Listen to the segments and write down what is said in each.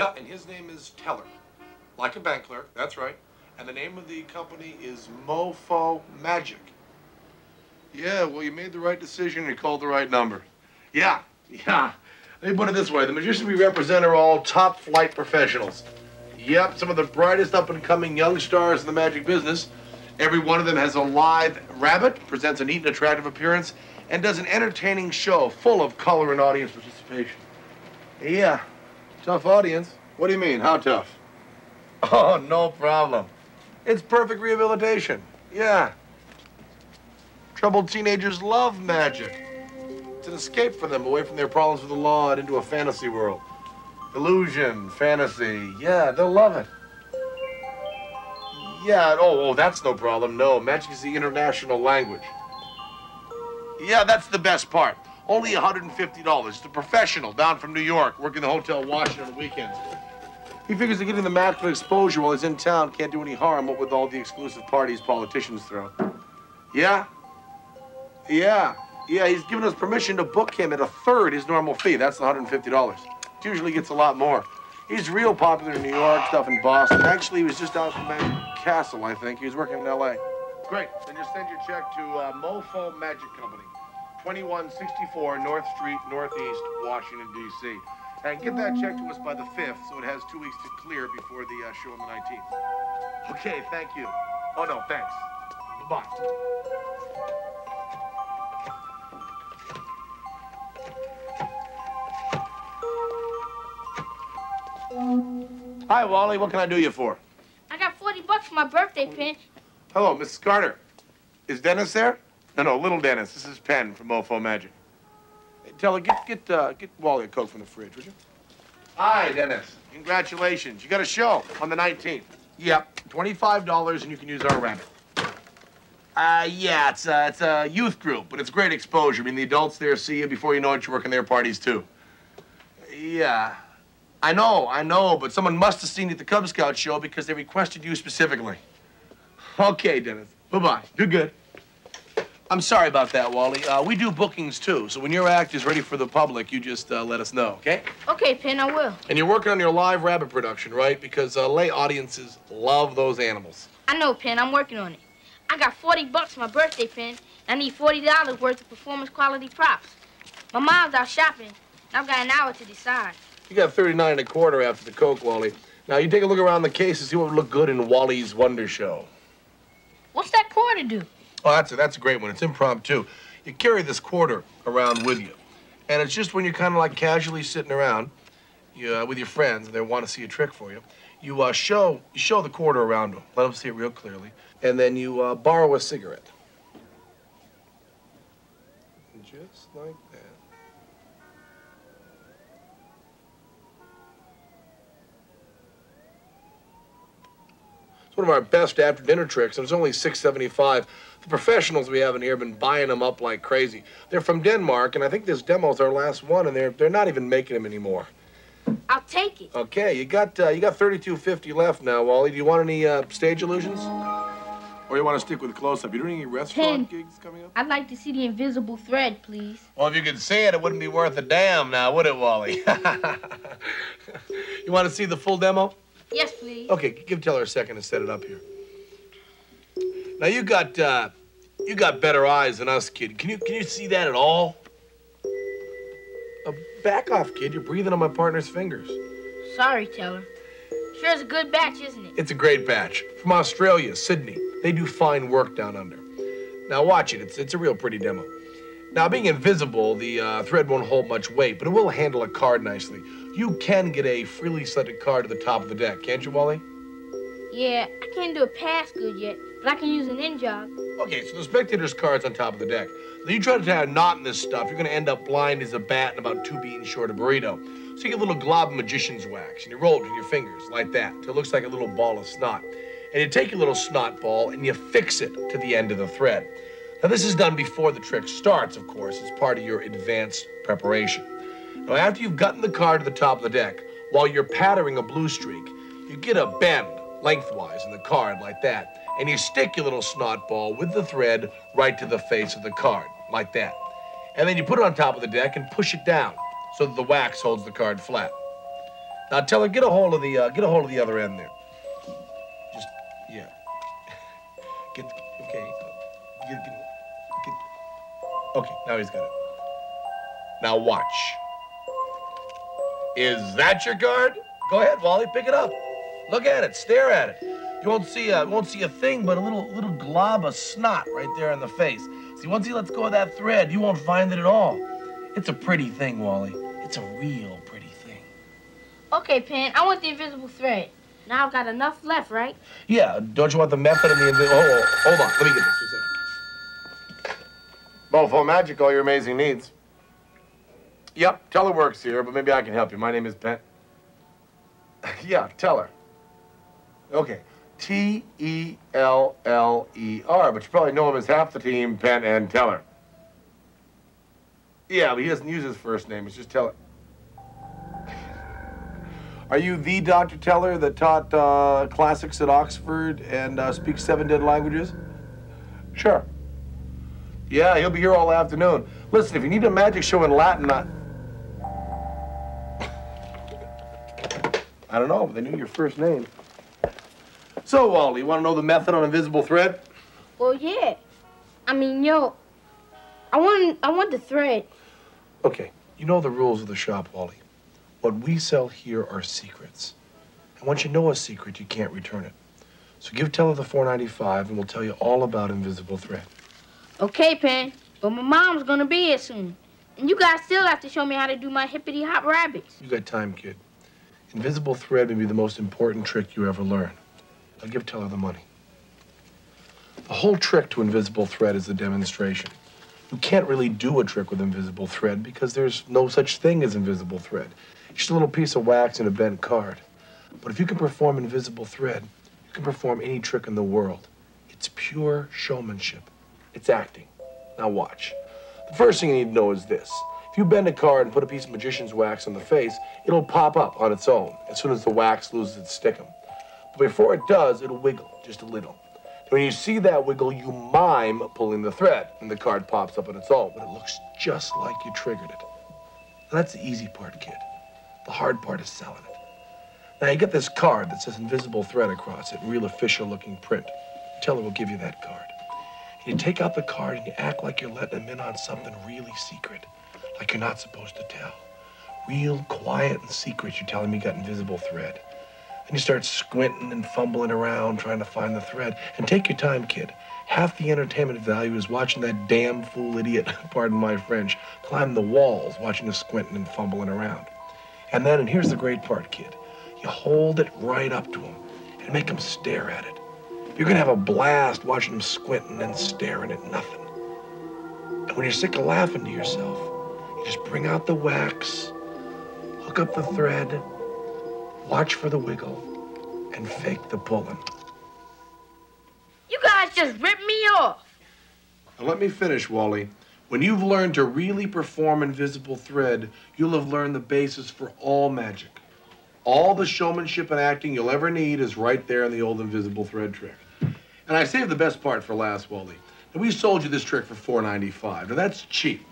Yeah, and his name is Teller. Like a bank clerk, that's right. And the name of the company is Mofo Magic. Yeah, well, you made the right decision and you called the right number. Yeah. Let me put it this way. The magicians we represent are all top-flight professionals. Yep, some of the brightest up-and-coming young stars in the magic business. Every one of them has a live rabbit, presents a neat and attractive appearance, and does an entertaining show full of color and audience participation. Yeah, tough audience. What do you mean, how tough? Oh, no problem. It's perfect rehabilitation. Yeah. Troubled teenagers love magic. It's an escape for them away from their problems with the law and into a fantasy world. Illusion, fantasy, yeah, they'll love it. Yeah, oh, that's no problem. No, magic is the international language. Yeah, that's the best part. Only $150. It's a professional down from New York, working the Hotel Washington on the weekends. He figures that getting the maximum exposure while he's in town can't do any harm, what with all the exclusive parties politicians throw. Yeah, he's given us permission to book him at a third his normal fee. That's the $150. It usually gets a lot more. He's real popular in New York, stuff in Boston. Actually, he was just out from Magic Castle, I think. He was working in L.A. Great. Then just send your check to Mofo Magic Company, 2164 North Street, Northeast, Washington, D.C. And get that check to us by the 5th, so it has 2 weeks to clear before the show on the 19th. Okay, thank you. Oh, no, thanks. Bye-bye. Hi, Wally. What can I do you for? I got $40 for my birthday, Penn. Hello, Mrs. Carter. Is Dennis there? No, little Dennis. This is Penn from Mofo Magic. Hey, tell her, get Wally a Coke from the fridge, would you? Hi, Dennis. Congratulations. You got a show on the 19th. Yep, $25 and you can use our rabbit. Yeah, it's a youth group, but it's great exposure. I mean, the adults there see you before you know it, you're working their parties, too. Yeah. I know, but someone must have seen you at the Cub Scout show because they requested you specifically. Okay, Dennis. Bye-bye. You're good. I'm sorry about that, Wally. We do bookings, too, so when your act is ready for the public, you just let us know, okay? Okay, Penn, I will. And you're working on your live rabbit production, right? Because lay audiences love those animals. I know, Penn. I'm working on it. I got $40 for my birthday, Penn. I need $40 worth of performance-quality props. My mom's out shopping, and I've got an hour to decide. You got 39 1/4 after the Coke, Wally. Now, you take a look around the case and see what would look good in Wally's Wonder Show. What's that quarter do? Oh, that's a great one. It's impromptu. You carry this quarter around with you. And it's just when you're kind of like casually sitting around with your friends and they want to see a trick for you, you show the quarter around them. Let them see it real clearly. And then you borrow a cigarette. Just like that. It's one of our best after-dinner tricks, and it's only $6.75. The professionals we have in here have been buying them up like crazy. They're from Denmark, and I think this demo's our last one, and they're not even making them anymore. I'll take it. Okay, you got $32.50 left now, Wally. Do you want any stage illusions? Or you want to stick with close-up? You doing any restaurant gigs coming up? I'd like to see the invisible thread, please. Well, if you could see it, it wouldn't be worth a damn now, would it, Wally? You want to see the full demo? Yes, please. Okay, give Teller a second to set it up here. Now you got better eyes than us, kid. Can you see that at all? Back off, kid. You're breathing on my partner's fingers. Sorry, Teller. Sure is a good batch, isn't it? It's a great batch. From Australia, Sydney. They do fine work down under. Now watch it. It's a real pretty demo. Now, being invisible, the thread won't hold much weight, but it will handle a card nicely. You can get a freely selected card to the top of the deck, can't you, Wally? Yeah, I can't do a pass good yet, but I can use an in-jog. Okay, so the spectator's card's on top of the deck. Now, you try to tie a knot in this stuff, you're going to end up blind as a bat and about 2 beans short of burrito. So you get a little glob of magician's wax, and you roll it with your fingers, like that, till it looks like a little ball of snot. And you take your little snot ball, and you fix it to the end of the thread. Now, this is done before the trick starts, of course, as part of your advanced preparation. Now, after you've gotten the card to the top of the deck, while you're patterning a blue streak, you get a bend lengthwise in the card like that, and you stick your little snot ball with the thread right to the face of the card, like that. And then you put it on top of the deck and push it down so that the wax holds the card flat. Now tell her, get a hold of the other end there. Just, yeah. Okay. Okay, now he's got it. Now watch. Is that your card? Go ahead, Wally, pick it up. Look at it, stare at it. You won't see a thing but a little glob of snot right there in the face. See, once he lets go of that thread, you won't find it at all. It's a pretty thing, Wally. It's a real pretty thing. Okay, Pen, I want the invisible thread. Now I've got enough left, right? Yeah, don't you want the method of the invisible... Oh, hold on, let me get this. 2 seconds. Mofo Magic, all your amazing needs. Yep, Teller works here, but maybe I can help you. My name is Pen. Yeah, Teller. Okay, T-E-L-L-E-R, but you probably know him as half the team, Penn and Teller. Yeah, but he doesn't use his first name, it's just Teller. Are you the Dr. Teller that taught classics at Oxford and speaks 7 dead languages? Sure. Yeah, he'll be here all afternoon. Listen, if you need a magic show in Latin, I don't know, but they knew your first name. So, Wally, you want to know the method on invisible thread? Well, yeah. I mean, yo, I want the thread. Okay, you know the rules of the shop, Wally. What we sell here are secrets. And once you know a secret, you can't return it. So give Teller the $4.95 and we'll tell you all about invisible thread. Okay, Pen, but my mom's gonna be here soon. And you guys still have to show me how to do my hippity-hop rabbits. You got time, kid. Invisible thread may be the most important trick you ever learn. I'll give Teller the money. The whole trick to invisible thread is the demonstration. You can't really do a trick with invisible thread because there's no such thing as invisible thread. It's just a little piece of wax and a bent card. But if you can perform invisible thread, you can perform any trick in the world. It's pure showmanship. It's acting. Now watch. The first thing you need to know is this. If you bend a card and put a piece of magician's wax on the face, it'll pop up on its own as soon as the wax loses its stickum. But before it does, it'll wiggle just a little. And when you see that wiggle, you mime pulling the thread, and the card pops up on its own, but it looks just like you triggered it. Now, that's the easy part, kid. The hard part is selling it. Now, you get this card that says invisible thread across it in real official-looking print. Teller will give you that card. And you take out the card and you act like you're letting him in on something really secret, like you're not supposed to tell. Real quiet and secret, you tell him you got invisible thread. Then you start squinting and fumbling around trying to find the thread. And take your time, kid. Half the entertainment value is watching that damn fool idiot, pardon my French, climb the walls watching you squinting and fumbling around. And then, and here's the great part, kid, you hold it right up to him and make him stare at it. You're gonna have a blast watching him squinting and staring at nothing. And when you're sick of laughing to yourself, you just bring out the wax, hook up the thread, watch for the wiggle, and fake the pulling. You guys just ripped me off. Now let me finish, Wally. When you've learned to really perform invisible thread, you'll have learned the basis for all magic. All the showmanship and acting you'll ever need is right there in the old invisible thread trick. And I saved the best part for last, Wally. Now, we sold you this trick for $4.95. Now, that's cheap.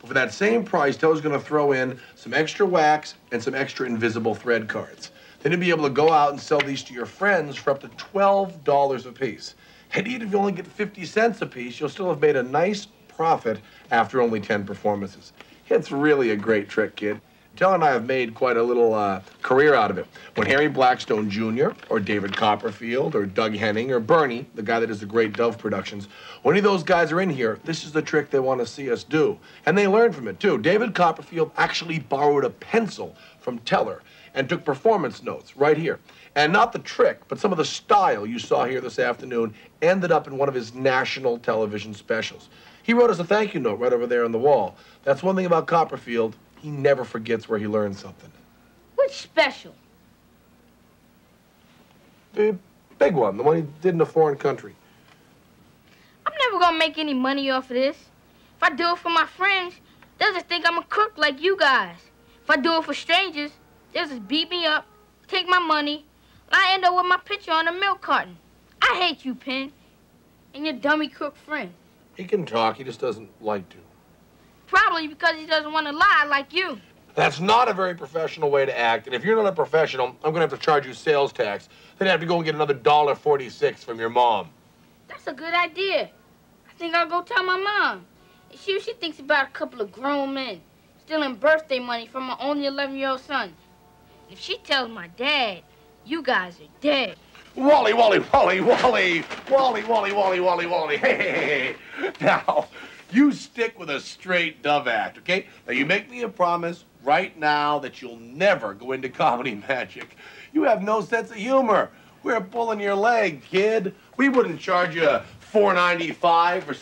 But for that same price, Teller's going to throw in some extra wax and some extra invisible thread cards. Then you'll be able to go out and sell these to your friends for up to $12 a piece. And even if you only get 50 cents a piece, you'll still have made a nice profit after only 10 performances. It's really a great trick, kid. Teller and I have made quite a little career out of it. When Harry Blackstone Jr. or David Copperfield or Doug Henning or Bernie, the guy that does the Great Dove productions, when any of those guys are in here, this is the trick they want to see us do. And they learn from it, too. David Copperfield actually borrowed a pencil from Teller and took performance notes right here. And not the trick, but some of the style you saw here this afternoon ended up in one of his national television specials. He wrote us a thank you note right over there on the wall. That's one thing about Copperfield. He never forgets where he learned something. Which special? The big one, the one he did in a foreign country. I'm never gonna make any money off of this. If I do it for my friends, they'll just think I'm a crook like you guys. If I do it for strangers, they'll just beat me up, take my money, and I end up with my picture on a milk carton. I hate you, Penn, and your dummy crook friend. He can talk, he just doesn't like to. Probably because he doesn't want to lie like you. That's not a very professional way to act. And if you're not a professional, I'm gonna have to charge you sales tax. Then you have to go and get another $1.46 from your mom. That's a good idea. I think I'll go tell my mom. And see what she thinks about a couple of grown men stealing birthday money from my only 11-year-old son. If she tells my dad, you guys are dead. Wally, Wally, Wally, Wally, Wally, Wally, Wally, Wally, Wally. Hey. Now, you stick with a straight dove act, okay? Now, you make me a promise right now that you'll never go into comedy magic. You have no sense of humor. We're pulling your leg, kid. We wouldn't charge you $4.95 for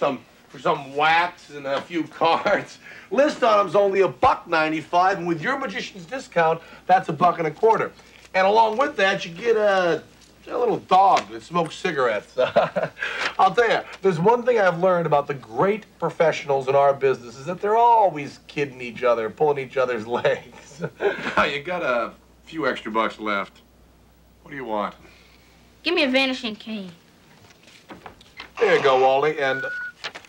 some wax and a few cards. List on them's only $1.95, and with your magician's discount, that's $1.25. And along with that, you get a little dog that smokes cigarettes. I'll tell you, there's one thing I've learned about the great professionals in our business is that they're always kidding each other, pulling each other's legs. You got a few extra bucks left. What do you want? Give me a vanishing cane. There you go, Wally. And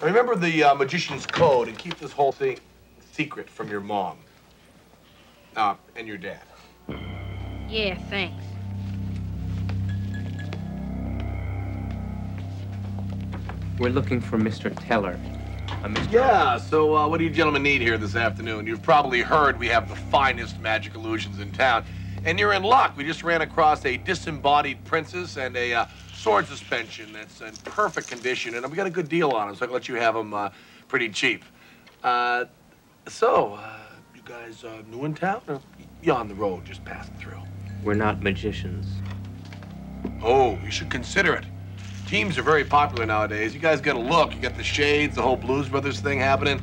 remember the magician's code and keep this whole thing secret from your mom. And your dad. Yeah, thanks. We're looking for Mr. Teller. Mr. Yeah, so what do you gentlemen need here this afternoon? You've probably heard we have the finest magic illusions in town. And you're in luck. We just ran across a disembodied princess and a sword suspension that's in perfect condition. And we got a good deal on them, so I can let you have them pretty cheap. You guys new in town? Or you on the road just passing through? We're not magicians. Oh, you should consider it. Teams are very popular nowadays. You guys got a look. You got the shades, the whole Blues Brothers thing happening.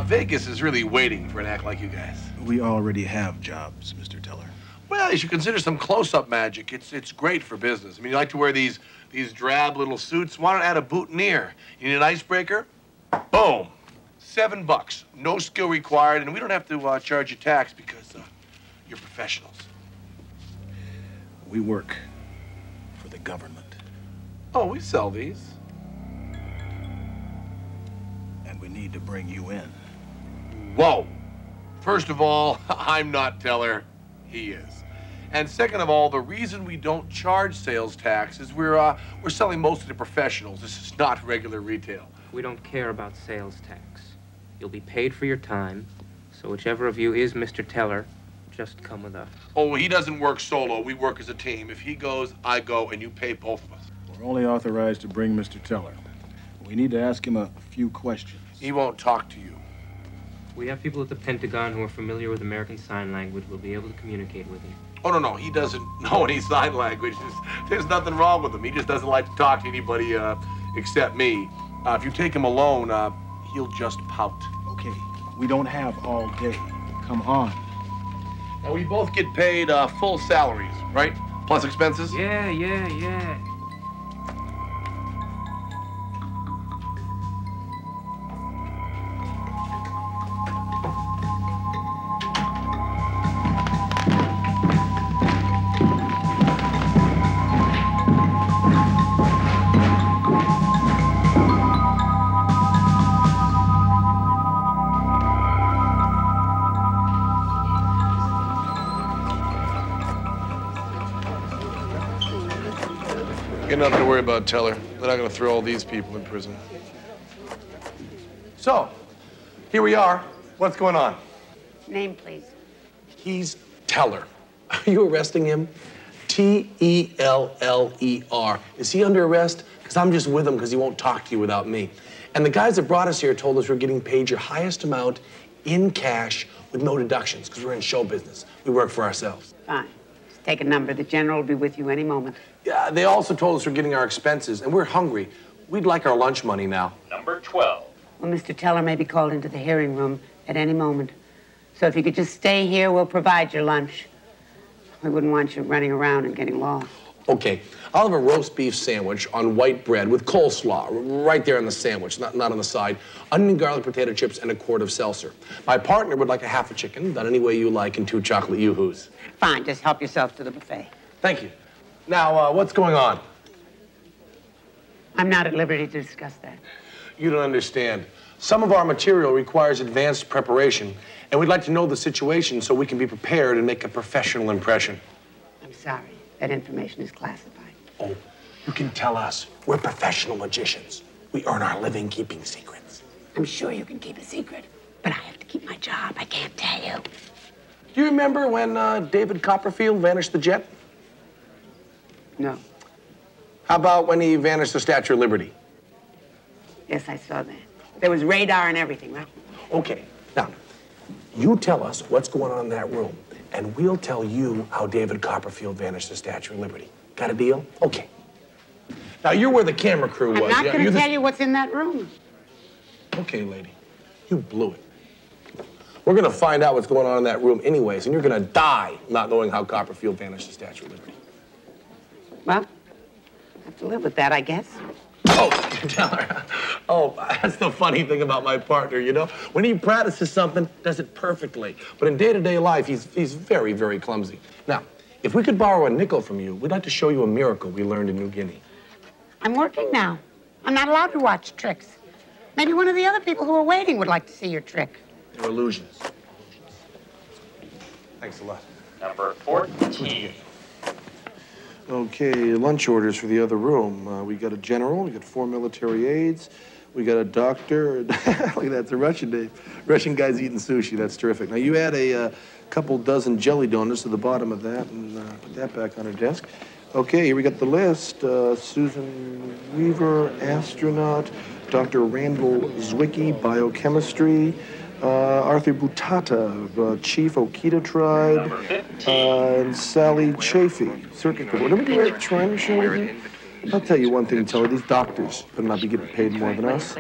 Vegas is really waiting for an act like you guys. We already have jobs, Mr. Teller. Well, you should consider some close-up magic. It's great for business. I mean, you like to wear these drab little suits. Why not add a boutonniere? You need an icebreaker? Boom. $7. No skill required, and we don't have to charge you tax because you're professionals. We work for the government. Oh, we sell these. And we need to bring you in. Whoa. First of all, I'm not Teller. He is. And second of all, the reason we don't charge sales tax is we're selling mostly to professionals. This is not regular retail. We don't care about sales tax. You'll be paid for your time, so whichever of you is Mr. Teller, just come with us. Oh, he doesn't work solo. We work as a team. If he goes, I go, and you pay both of us. We're only authorized to bring Mr. Teller. We need to ask him a few questions. He won't talk to you. We have people at the Pentagon who are familiar with American Sign Language. We'll be able to communicate with him. Oh, no, he doesn't know any sign language. There's nothing wrong with him. He just doesn't like to talk to anybody except me. If you take him alone, he'll just pout. Okay, we don't have all day. Come on. And we both get paid full salaries, right? Plus expenses? Yeah. You got nothing to worry about, Teller. They're not going to throw all these people in prison. So, here we are. What's going on? Name, please. He's Teller. Are you arresting him? T-E-L-L-E-R. Is he under arrest? Because I'm just with him because he won't talk to you without me. And the guys that brought us here told us we're getting paid your highest amount in cash with no deductions because we're in show business. We work for ourselves. Fine. Just take a number. The general will be with you any moment. Yeah, they also told us we're getting our expenses, and we're hungry. We'd like our lunch money now. Number 12. Well, Mr. Teller may be called into the hearing room at any moment. So if you could just stay here, we'll provide your lunch. We wouldn't want you running around and getting lost. Okay, I'll have a roast beef sandwich on white bread with coleslaw right there on the sandwich, not on the side. Onion, garlic, potato chips, and a quart of seltzer. My partner would like a half a chicken, done any way you like, and 2 chocolate yoo-hoos. Fine, just help yourself to the buffet. Thank you. Now, what's going on? I'm not at liberty to discuss that. You don't understand. Some of our material requires advanced preparation, And we'd like to know the situation so we can be prepared and make a professional impression. I'm sorry. That information is classified. Oh, you can tell us. We're professional magicians. We earn our living keeping secrets. I'm sure you can keep a secret, but I have to keep my job. I can't tell you. Do you remember when David Copperfield vanished the jet? No. How about when he vanished the Statue of Liberty? Yes, I saw that. There was radar and everything, right? Okay, now, you tell us what's going on in that room, and we'll tell you how David Copperfield vanished the Statue of Liberty. Got a deal? Okay. Now, you're where the camera crew was. I'm not going to You're tell you what's in that room. Okay, lady, you blew it. We're going to find out what's going on in that room anyways, and you're going to die not knowing how Copperfield vanished the Statue of Liberty. Well, I have to live with that, I guess. Oh, tell her. Oh, that's the funny thing about my partner, you know? When he practices something, does it perfectly. But in day-to-day life, he's very, very clumsy. Now, if we could borrow a nickel from you, we'd like to show you a miracle we learned in New Guinea. I'm working now. I'm not allowed to watch tricks. Maybe one of the other people who are waiting would like to see your trick. They're illusions. Thanks a lot. Number 14. Okay, lunch orders for the other room. We got a general, we got 4 military aides, we got a doctor. Look at that, it's a Russian name. Russian guy's eating sushi, that's terrific. Now you add a couple dozen jelly donuts to the bottom of that and put that back on her desk. Okay, here we got the list. Susan Weaver, astronaut. Dr. Randall Zwicky, biochemistry. Arthur Butata, Chief Okita Tribe, and Sally Chafee, circuit board. What do we do at Shrine Show? I'll tell you one thing, Tully, these doctors better not be getting paid more than us.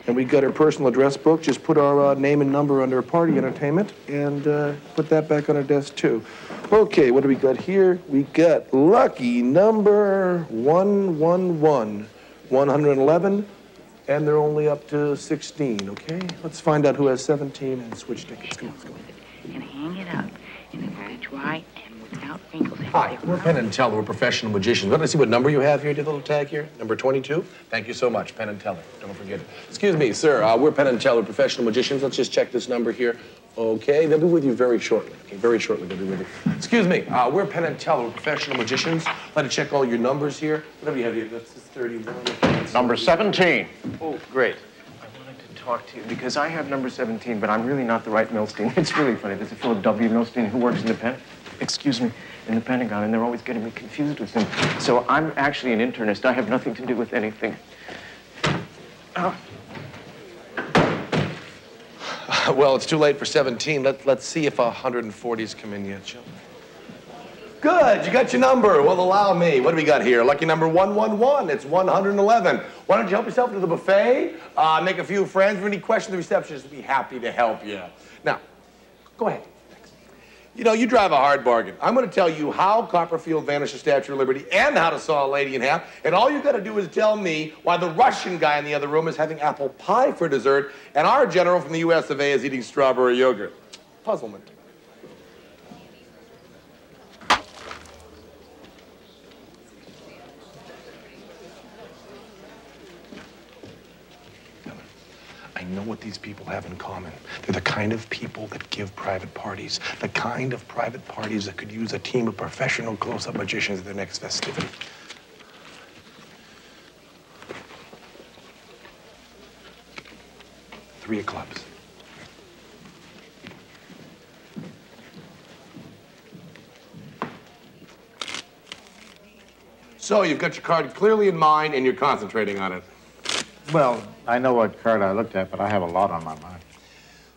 And we got her personal address book. Just put our name and number under party entertainment and put that back on her desk, too. Okay, what do we got here? We got lucky number 111, 111. And they're only up to 16, okay? Let's find out who has 17 and switch tickets. Come on, come on. And hang it up, and it will be dry and without wrinkles. Hi, we're Penn and Teller. We're professional magicians. Let me see what number you have here. Do the little tag here. Number 22. Thank you so much, Penn and Teller. Don't forget it. Excuse me, sir. We're Penn and Teller, professional magicians. Let's just check this number here. Okay, they'll be with you very shortly. Okay, very shortly they'll be with you. Excuse me, we're Penn and Teller, we're professional magicians. I'd like to check all your numbers here. Whatever you have here, that's 31. Number 17. Oh, great. I wanted to talk to you because I have number 17, but I'm really not the right Milstein. It's really funny. There's a Philip W. Milstein who works in the in the Pentagon, and they're always getting me confused with him. So I'm actually an internist. I have nothing to do with anything. Well, it's too late for 17. Let's see if 140's come in yet, shall we? Good, you got your number. Well, allow me. What do we got here? Lucky number 111. It's 111. Why don't you help yourself to the buffet? Make a few friends. For any questions, the receptionist will be happy to help you. Now, go ahead. You know, you drive a hard bargain. I'm going to tell you how Copperfield vanished the Statue of Liberty and how to saw a lady in half. And all you got to do is tell me why the Russian guy in the other room is having apple pie for dessert and our general from the US of A is eating strawberry yogurt. Puzzlement. I know what these people have in common. They're the kind of people that give private parties. The kind of private parties that could use a team of professional close-up magicians at their next festivity. Three of clubs. So you've got your card clearly in mind and you're concentrating on it. Well, I know what card I looked at, but I have a lot on my mind.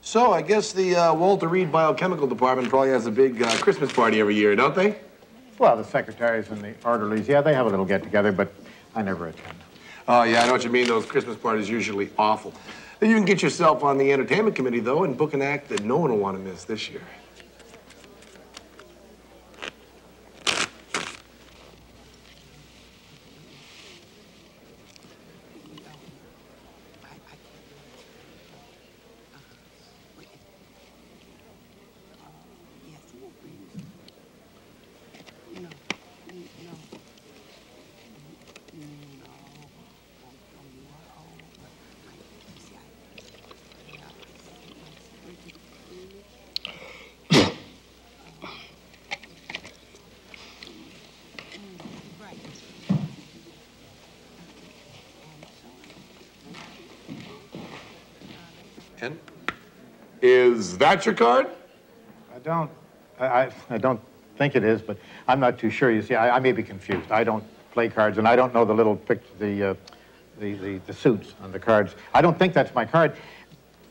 So I guess the Walter Reed Biochemical Department probably has a big Christmas party every year, don't they? Well, the secretaries and the orderlies, yeah, they have a little get-together, but I never attend. Oh, yeah, I know what you mean. Those Christmas parties are usually awful. You can get yourself on the entertainment committee, though, and book an act that no one will want to miss this year. And is that your card? I don't think it is, but I'm not too sure. You see, I may be confused. I don't play cards, and I don't know the little the suits on the cards. I don't think that's my card,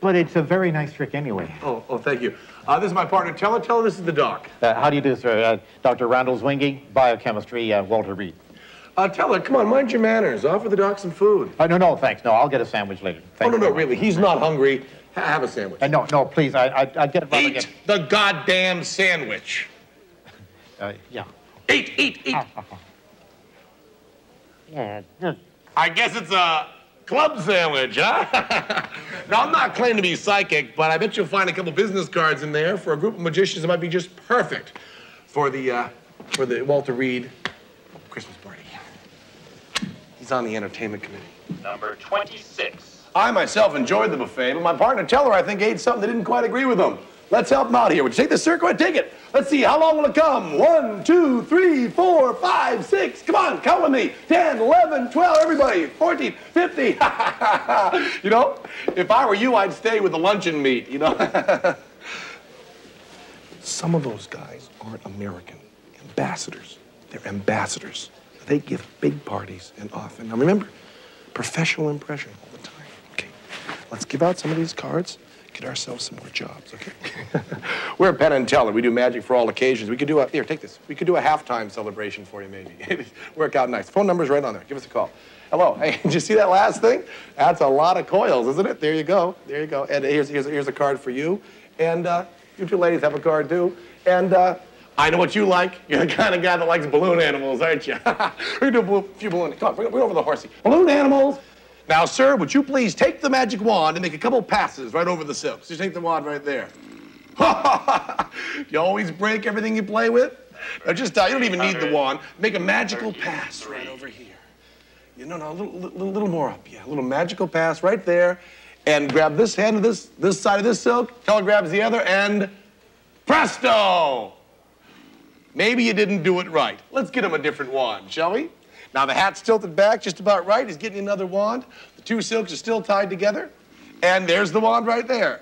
but it's a very nice trick anyway. Oh, thank you. This is my partner, Teller. Teller, this is the doc. How do you do, sir? Dr. Randall Zwingy, biochemistry, Walter Reed. Teller, come on, mind your manners. Offer the doc some food. No, thanks. No, I'll get a sandwich later. Thank you. No, really. He's not hungry. Have a sandwich. No, please. I'd get it. Eat the goddamn sandwich. Yeah. Eat. I guess it's a club sandwich, huh? Now, I'm not claiming to be psychic, but I bet you'll find a couple business cards in there for a group of magicians that might be just perfect for the Walter Reed Christmas party. He's on the entertainment committee. Number 26. I myself enjoyed the buffet, but my partner Teller, I think, ate something that didn't quite agree with him. Let's help him out here. Would you take this, sir? Go ahead, take it. Let's see, how long will it come? 1, 2, 3, 4, 5, 6. Come on, count with me. 10, 11, 12, everybody. 14, 50. You know, if I were you, I'd stay with the luncheon meat, you know. Some of those guys aren't American ambassadors. They're ambassadors. They give big parties and often. Now remember, professional impression all the time. Okay, let's give out some of these cards. Get ourselves some more jobs, okay? We're Penn and Teller. We do magic for all occasions. We could do here, take this. We could do a halftime celebration for you, maybe. Work out nice. Phone number's right on there. Give us a call. Hello. Hey, did you see that last thing? That's a lot of coils, isn't it? There you go. There you go. And here's a card for you. And you two ladies have a card, too. And I know what you like. You're the kind of guy that likes balloon animals, aren't you? We're going to do a few balloons. Come on, bring over the horsey. Balloon animals. Now, sir, would you please take the magic wand and make a couple passes right over the silk? Just take the wand right there. You always break everything you play with? Now, just, you don't even need the wand. Make a magical pass right over here. You know, a little more up. Yeah, a little magical pass right there. And grab this hand of this side of this silk. Teller grabs the other, and presto! Maybe you didn't do it right. Let's get him a different wand, shall we? Now, the hat's tilted back just about right. He's getting another wand. The two silks are still tied together. And there's the wand right there.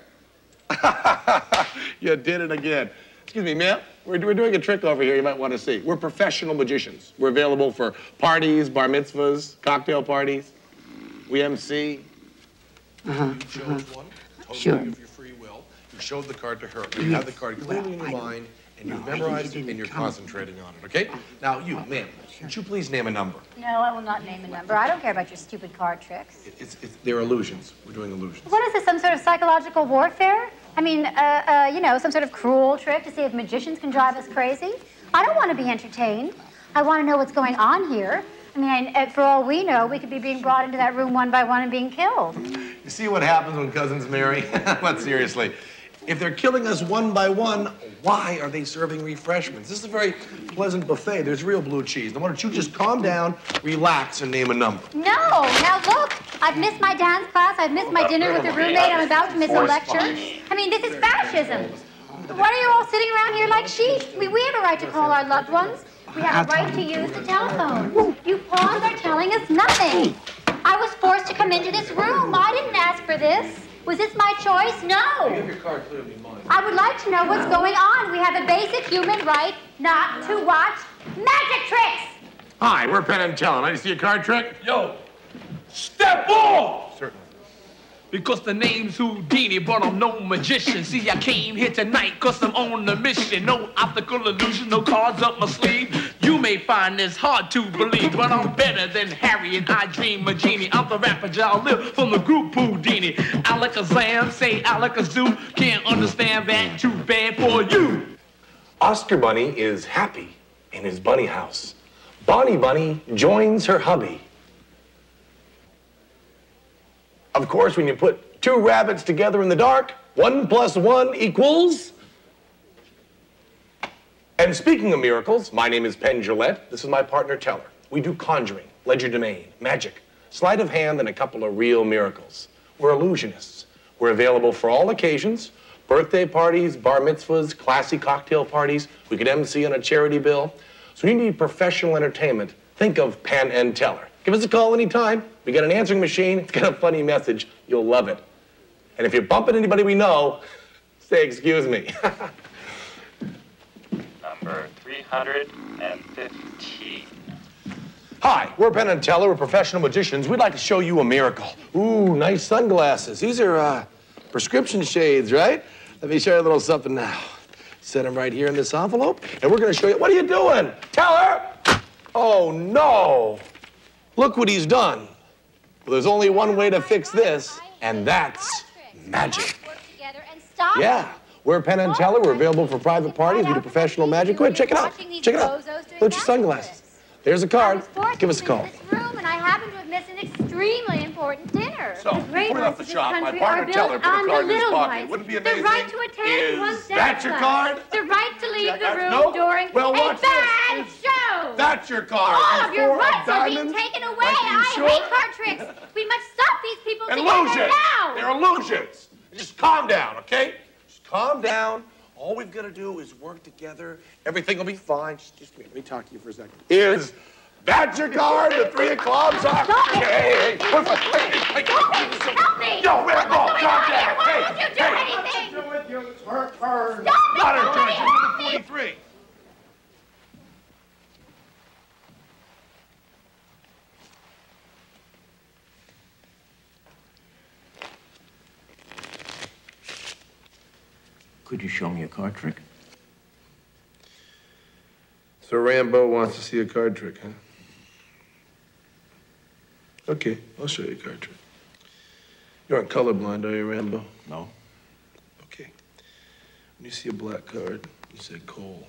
You did it again. Excuse me, ma'am. We're doing a trick over here you might want to see. We're professional magicians. We're available for parties, bar mitzvahs, cocktail parties. We MC. You chose one, totally of your free will. You showed the card to her. You have the card clearly in your mind. And you've memorized it and you're concentrating on it, okay? Now, you, ma'am, would you please name a number? No, I will not name a number. I don't care about your stupid card tricks. They're illusions. We're doing illusions. What is this, some sort of psychological warfare? I mean, you know, some sort of cruel trick to see if magicians can drive us crazy? I don't want to be entertained. I want to know what's going on here. I mean, for all we know, we could be being brought into that room one by one and being killed. You see what happens when cousins marry? But seriously. If they're killing us one by one, why are they serving refreshments? This is a very pleasant buffet. There's real blue cheese. Now, why don't you just calm down, relax, and name a number? No. Now, look. I've missed my dance class. I've missed my dinner with a roommate. I'm about to miss a lecture. I mean, this is fascism. Why are you all sitting around here like sheep? I mean, we have a right to call our loved ones. We have a right to use the telephone. You pawns are telling us nothing. I was forced to come into this room. I didn't ask for this. Was this my choice? No. I would like to know what's going on. We have a basic human right not to watch magic tricks. Hi, we're Penn and Teller. Let me see a card trick. Yo, step off! Certainly. Because the name's Houdini, but I'm no magician. See, I came here tonight because I'm on a mission. No optical illusion, no cards up my sleeve. You may find this hard to believe, but I'm better than Harry and I dream a genie. I'm the rapper Jal Lip from the group Houdini. Alakazam, say Alakazoo. Can't understand that, too bad for you. Oscar Bunny is happy in his bunny house. Bonnie Bunny joins her hubby. Of course, when you put two rabbits together in the dark, 1 + 1 equals... And speaking of miracles, my name is Penn Jillette. This is my partner, Teller. We do conjuring, legerdemain, magic, sleight of hand, and a couple of real miracles. We're illusionists. We're available for all occasions. Birthday parties, bar mitzvahs, classy cocktail parties. We could MC on a charity bill. So you need professional entertainment. Think of Penn and Teller. Give us a call anytime. We got an answering machine. It's got a funny message. You'll love it. And if you bump into anybody we know, say excuse me. Number 315. Hi, we're Penn and Teller. We're professional magicians. We'd like to show you a miracle. Ooh, nice sunglasses. These are prescription shades, right? Let me show you a little something now. Set them right here in this envelope, and we're going to show you. What are you doing? Teller! Oh, no. Look what he's done. Well, there's only one way to fix this, and that's magic. Yeah. We're Penn and Teller. We're available for private parties. We do professional magic. Go ahead, check it out. Check it out. Look at your sunglasses. There's a card. Give us a call. And I happen to have missed an extremely important dinner. So, before we left the shop, my partner Teller put a card in his pocket. Wouldn't it be amazing? The right to attend one's that your card? The right to leave the room no? during Well, a watch bad show. That's your card. All of your Four rights are being diamonds. taken away. Are you I sure? hate card tricks. We must stop these people together Illusions. now. They're illusions. Just calm down, okay? Just calm down. All we've got to do is work together. Everything will be fine. Just wait. Let me talk to you for a second. Is that your card? The 3 of clubs? Stop it. Hey, Help me. Yo, man, What's going calm on down. here? Why won't you do anything? Stop it. Not her turn. Somebody She's help number me. 43. Could you show me a card trick? So Rambo wants to see a card trick, huh? Okay, I'll show you a card trick. You aren't colorblind, are you, Rambo? No. Okay. When you see a black card, you say coal.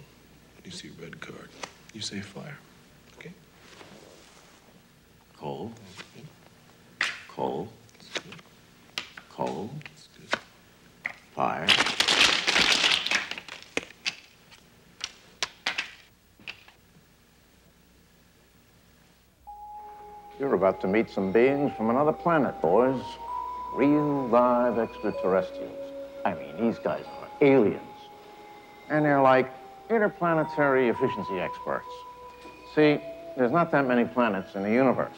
When you see a red card, you say fire. Okay? Coal. Coal. Coal. Fire. You're about to meet some beings from another planet, boys. Real, live extraterrestrials. I mean, these guys are aliens. And they're like interplanetary efficiency experts. See, there's not that many planets in the universe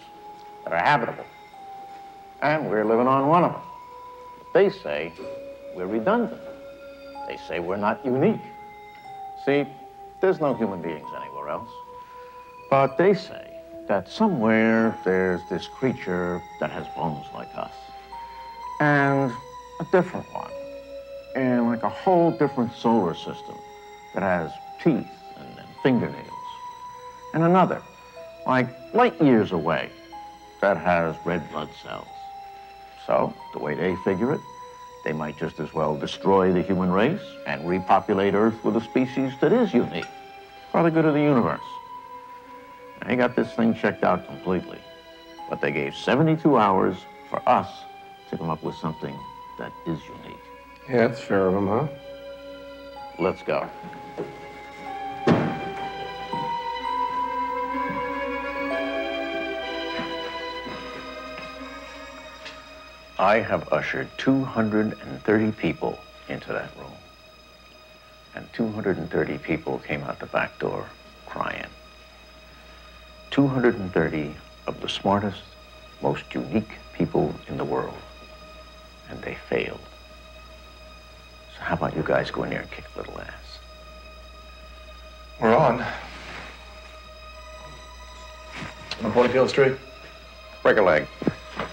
that are habitable. And we're living on one of them. But they say we're redundant. They say we're not unique. See, there's no human beings anywhere else. But they say that somewhere there's this creature that has bones like us. And a different one. And like a whole different solar system that has teeth and fingernails. And another, like light years away, that has red blood cells. So, the way they figure it, they might just as well destroy the human race and repopulate Earth with a species that is unique for the good of the universe. And they got this thing checked out completely. But they gave 72 hours for us to come up with something that is unique. Yeah, that's fair of them, huh? Let's go. I have ushered 230 people into that room. And 230 people came out the back door crying. 230 of the smartest, most unique people in the world. And they failed. So how about you guys go in there and kick a little ass? We're on. On Ponytail Street? Break a leg.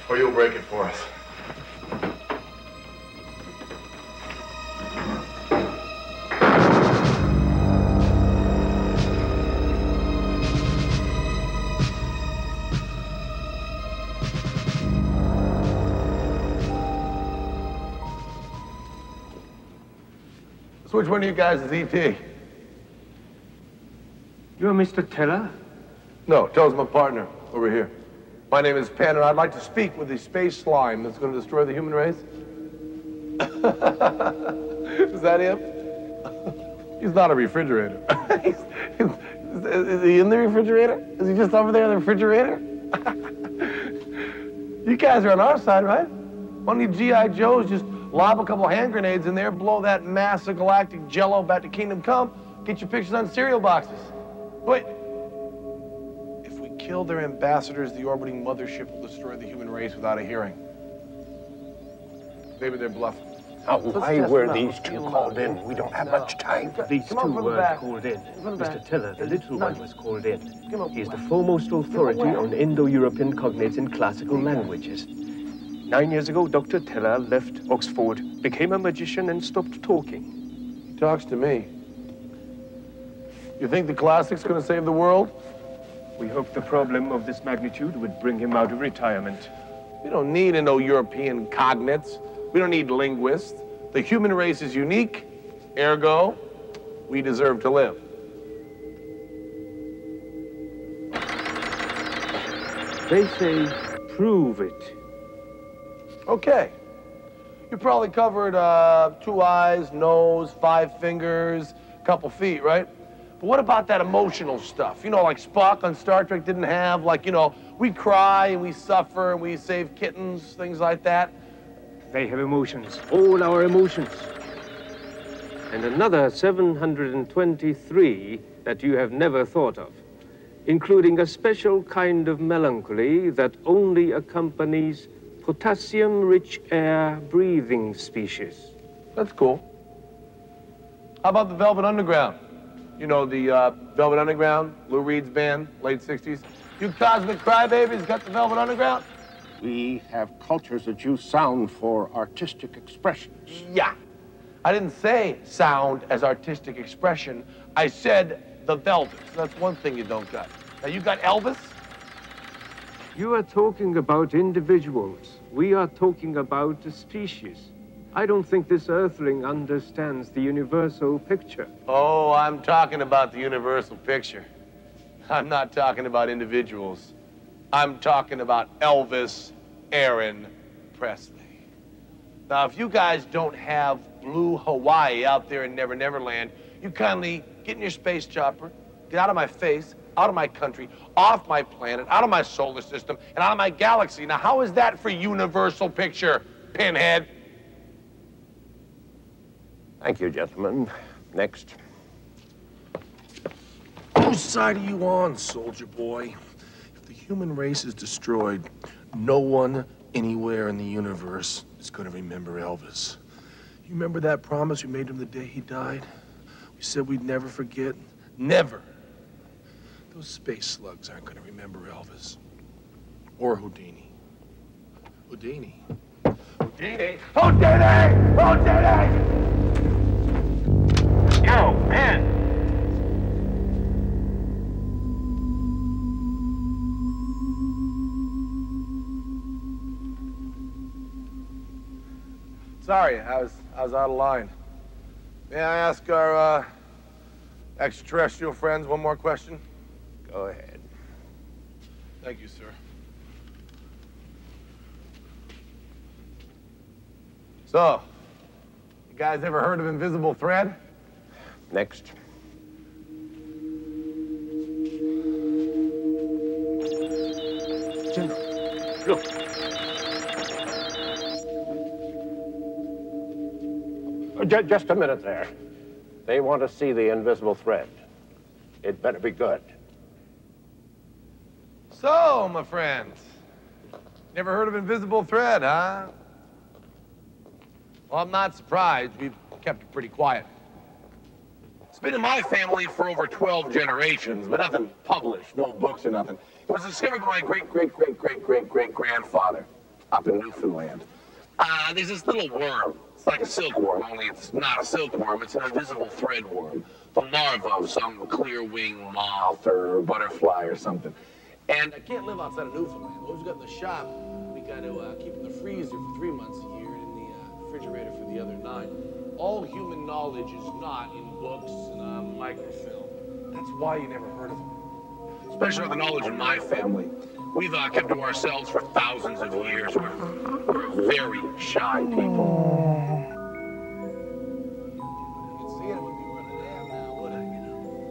Or you'll break it for us. So which one of you guys is E.T.? You're Mr. Teller? No, Joe's my partner over here. My name is Penn, and I'd like to speak with the space slime that's going to destroy the human race. Is that him? He's not a refrigerator. Is he in the refrigerator? Is he just over there in the refrigerator? You guys are on our side, right? Why don't you G.I. Joes just lob a couple hand grenades in there, blow that mass of galactic jello back to Kingdom Come, get your pictures on cereal boxes. Wait. If we kill their ambassadors, the orbiting mothership will destroy the human race without a hearing. Maybe they're bluffing. Now, why were these two called in? We don't have much time. These two weren't called in. Mr. Tiller, the little one, was called in. He is the foremost authority on Indo-European cognates in classical languages. 9 years ago, Dr. Tiller left Oxford, became a magician, and stopped talking. He talks to me. You think the classic's gonna save the world? We hoped the problem of this magnitude would bring him out of retirement. We don't need Indo-European cognates. We don't need linguists. The human race is unique, ergo, we deserve to live. They say, prove it. Okay. You probably covered 2 eyes, nose, 5 fingers, couple feet, right? But what about that emotional stuff? You know, like Spock on Star Trek didn't have, like, you know, we cry and we suffer and we save kittens, things like that. They have emotions, all our emotions. And another 723 that you have never thought of, including a special kind of melancholy that only accompanies potassium-rich air breathing species. That's cool. How about the Velvet Underground? You know, the Velvet Underground, Lou Reed's band, late 60s. You cosmic crybabies got the Velvet Underground? We have cultures that use sound for artistic expressions. Yeah. I didn't say sound as artistic expression. I said the Velvets. That's one thing you don't got. Now, you got Elvis? You are talking about individuals. We are talking about a species. I don't think this earthling understands the universal picture. Oh, I'm talking about the universal picture. I'm not talking about individuals. I'm talking about Elvis Aaron Presley. Now, if you guys don't have blue Hawaii out there in Never Never Land, you kindly get in your space chopper, get out of my face, out of my country, off my planet, out of my solar system, and out of my galaxy. Now, how is that for universal picture, Pinhead? Thank you, gentlemen. Next. Whose side are you on, soldier boy? If the human race is destroyed, no one anywhere in the universe is going to remember Elvis. You remember that promise we made him the day he died? We said we'd never forget. Never. Those space slugs aren't going to remember Elvis. Or Houdini. Houdini. Houdini! Houdini! Houdini! Yo, man! Sorry, I was out of line. May I ask our extraterrestrial friends one more question? Go ahead. Thank you, sir. So, you guys ever heard of invisible thread? Next. General, look. Just a minute there. They want to see the invisible thread. It better be good. So, my friends, never heard of invisible thread, huh? Well, I'm not surprised. We've kept it pretty quiet. It's been in my family for over 12 generations, but nothing published, no books or nothing. It was discovered by my great-great-great-great-great-great-grandfather up in Newfoundland. There's this little worm. It's like a silkworm, only it's not a silkworm. It's an invisible thread worm. The larva of some clear-winged moth or butterfly or something. And I can't live outside of Newfoundland. What we've got in the shop, we got to keep in the freezer for 3 months a year and in the refrigerator for the other 9. All human knowledge is not in books and microfilm. That's why you never heard of them. Especially the knowledge in my family. We've kept to ourselves for thousands of years. We're very shy people.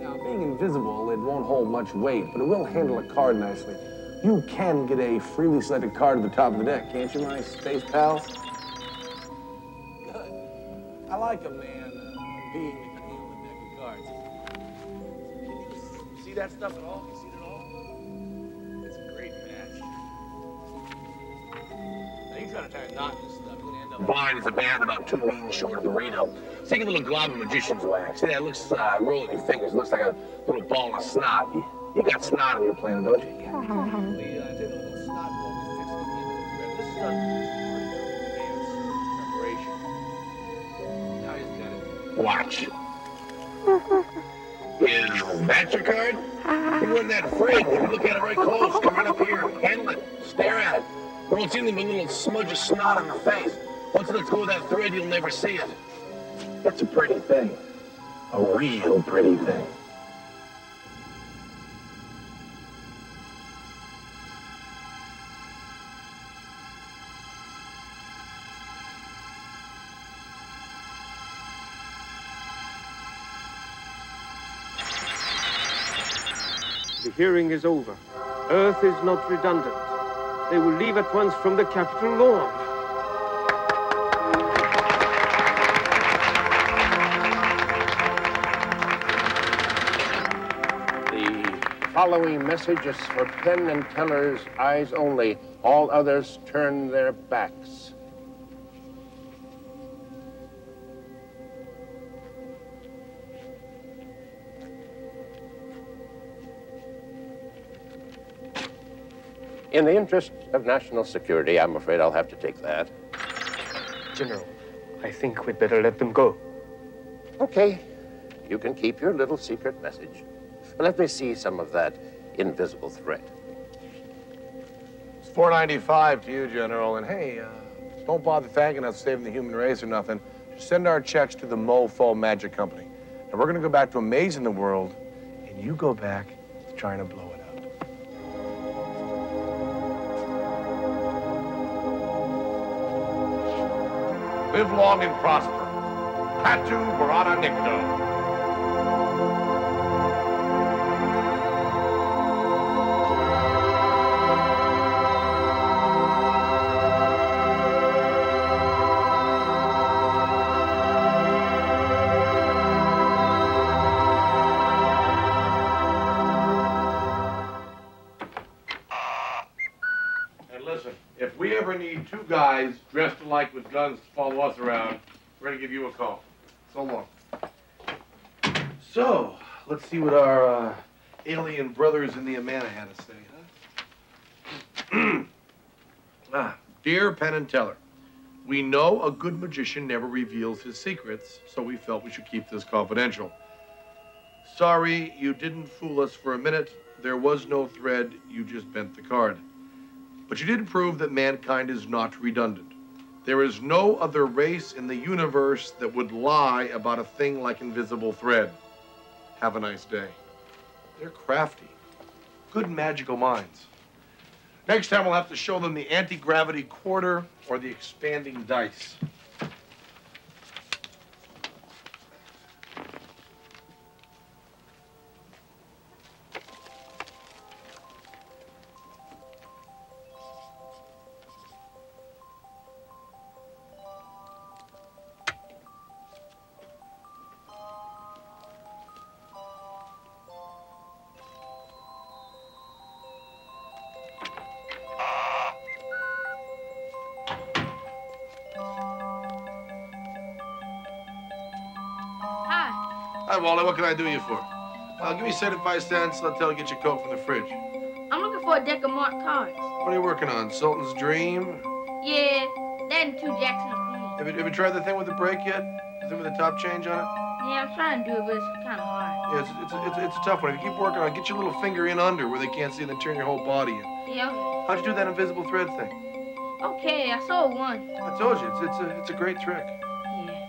Now, being invisible, it won't hold much weight, but it will handle a card nicely. You can get a freely selected card at the top of the deck, can't you, my space pals? Good. I like a man being the king of the deck of cards. Can you see that stuff at all? Can you see it at all? It's a great match. Now you try gotta tie a knot and stuff. You're gonna end up blind as a band about 2 moons short of the Reno. Take a little glob of magician's wax. See that? It looks, roll in your fingers. It looks like a little ball of snot. You got snot on your planet, don't you? Yeah. Take a little snot ball. We fix it at the end of the thread. This is done preparation. Now he's got it. Watch. Is that your card? You weren't that afraid. When you look at it right close, come right up here, handle it, stare at it. You won't see anything but a little smudge of snot on the face. Once it lets go of that thread, you'll never see it. That's a pretty thing. A real pretty thing. The hearing is over. Earth is not redundant. They will leave at once from the Capitol lawn. The following message is for Penn and Teller's eyes only. All others turn their backs. In the interest of national security, I'm afraid I'll have to take that. General, I think we'd better let them go. Okay, you can keep your little secret message. But let me see some of that invisible thread. It's $4.95 to you, General. And hey, don't bother thanking us for saving the human race or nothing. Just send our checks to the Mofo Magic Company. And we're gonna go back to amazing the world, and you go back to trying to blow it up. Live long and prosper. Patu Barada Nicto. If we ever need 2 guys dressed alike with guns to follow us around, we're going to give you a call. So long. So, let's see what our alien brothers in the Amana had to say, huh? Dear Penn and Teller, we know a good magician never reveals his secrets, so we felt we should keep this confidential. Sorry, you didn't fool us for a minute. There was no thread. You just bent the card. But you did prove that mankind is not redundant. There is no other race in the universe that would lie about a thing like invisible thread. Have a nice day. They're crafty. Good magical minds. Next time we'll have to show them the anti-gravity quarter or the expanding dice. Hi, Wally. What can I do you for? Give me 75 cents. I'll tell you get your coat from the fridge. I'm looking for a deck of marked cards. What are you working on? Sultan's Dream? Yeah, that and 2 jacks and a queen. Have you tried the thing with the break yet? The thing with the top change on it? Yeah, I'm trying to do it, but it's kind of hard. Yeah, it's a tough one. If you keep working on it, get your little finger in under where they can't see and then turn your whole body in. Yeah, okay. How'd you do that invisible thread thing? Okay, I sold one. I told you, it's a great trick. Yeah.